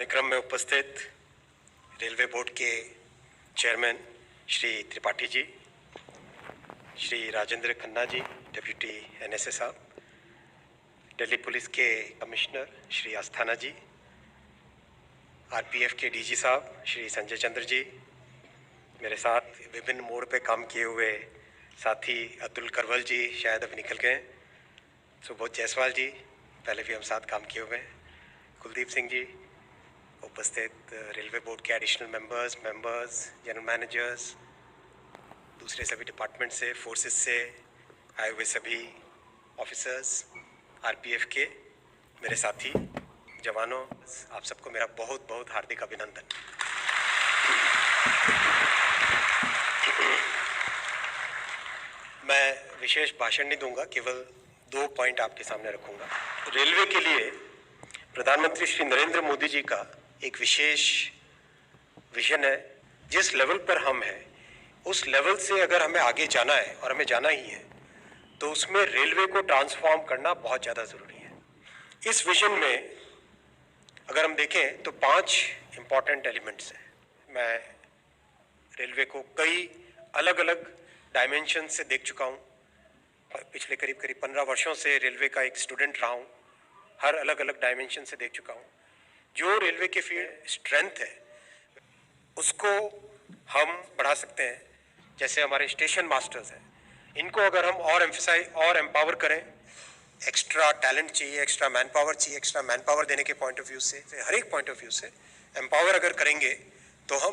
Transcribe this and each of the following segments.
कार्यक्रम में उपस्थित रेलवे बोर्ड के chairman Shri Tripathi ji, Shri Rajendra Khanna ji, deputy NSA साहब, दिल्ली पुलिस के कमिश्नर श्री अस्थाना जी, आरपीएफ के डीजी साहब श्री संजय चंद्र जी, मेरे साथ विभिन्न मोड़ पे काम किए हुए साथी अतुल करवल जी शायद अभी निकल गए, सुबोध जायसवाल जी पहले भी हम साथ काम किए हुए हैं, कुलदीप सिंह जी, उपस्थित रेलवे बोर्ड के एडिशनल मेंबर्स, जनरल मैनेजर्स, दूसरे सभी डिपार्टमेंट से, फोर्सेस से आए हुए सभी ऑफिसर्स, आरपीएफ के मेरे साथी जवानों, आप सबको मेरा बहुत बहुत हार्दिक अभिनंदन। मैं विशेष भाषण नहीं दूंगा, केवल 2 पॉइंट आपके सामने रखूंगा। रेलवे के लिए प्रधानमंत्री श्री नरेंद्र मोदी जी का एक विशेष विजन है। जिस लेवल पर हम हैं उस लेवल से अगर हमें आगे जाना है, और हमें जाना ही है, तो उसमें रेलवे को ट्रांसफॉर्म करना बहुत ज़्यादा ज़रूरी है। इस विजन में अगर हम देखें तो 5 इम्पॉर्टेंट एलिमेंट्स हैं। मैं रेलवे को कई अलग अलग डायमेंशन से देख चुका हूँ। पिछले करीब 15 वर्षों से रेलवे का एक स्टूडेंट रहा हूँ। हर अलग अलग डायमेंशन से देख चुका हूँ। जो रेलवे के फील्ड स्ट्रेंथ है उसको हम बढ़ा सकते हैं। जैसे हमारे स्टेशन मास्टर्स हैं, इनको अगर हम और एम्फसाइज और एम्पावर करें, एक्स्ट्रा टैलेंट चाहिए, एक्स्ट्रा मैन पावर चाहिए, एक्स्ट्रा मैन पावर देने के पॉइंट ऑफ व्यू से, हर एक पॉइंट ऑफ व्यू से एम्पावर अगर करेंगे तो हम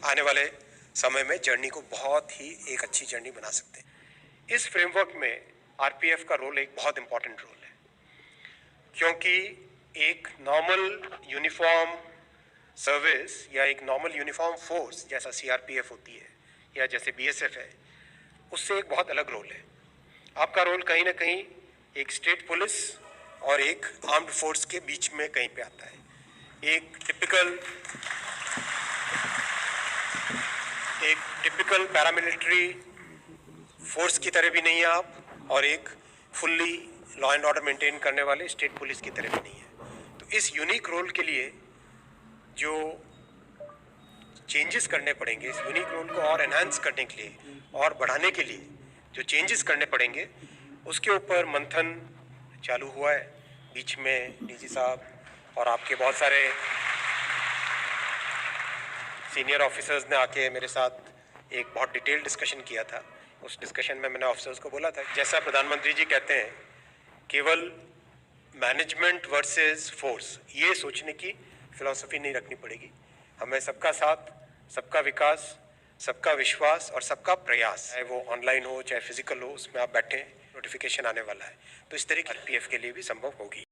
आने वाले समय में जर्नी को बहुत ही एक अच्छी जर्नी बना सकते हैं। इस फ्रेमवर्क में आरपीएफ का रोल एक बहुत इंपॉर्टेंट रोल है, क्योंकि एक नॉर्मल यूनिफॉर्म सर्विस या एक नॉर्मल यूनिफॉर्म फोर्स जैसा सीआरपीएफ होती है या जैसे बीएसएफ है, उससे एक बहुत अलग रोल है। आपका रोल कहीं ना कहीं एक स्टेट पुलिस और एक आर्म्ड फोर्स के बीच में कहीं पे आता है। एक टिपिकल पैरामिलिट्री फोर्स की तरह भी नहीं है आप, और एक fully law and order maintain करने वाले स्टेट पुलिस की तरह भी नहीं है। तो इस यूनिक रोल के लिए जो चेंजेस करने पड़ेंगे, इस यूनिक रोल को और एनहांस करने के लिए और बढ़ाने के लिए जो चेंजेस करने पड़ेंगे, उसके ऊपर मंथन चालू हुआ है। बीच में डीजी साहब और आपके बहुत सारे सीनियर ऑफिसर्स ने आके मेरे साथ एक बहुत डिटेल डिस्कशन किया था। उस डिस्कशन में मैंने ऑफिसर्स को बोला था, जैसा प्रधानमंत्री जी कहते हैं, केवल मैनेजमेंट वर्सेस फोर्स, ये सोचने की फिलॉसफी नहीं रखनी पड़ेगी। हमें सबका साथ, सबका विकास, सबका विश्वास और सबका प्रयास, चाहे वो ऑनलाइन हो चाहे फिजिकल हो, उसमें आप बैठें, नोटिफिकेशन आने वाला है, तो इस तरह की आरपीएफ के लिए भी संभव होगी।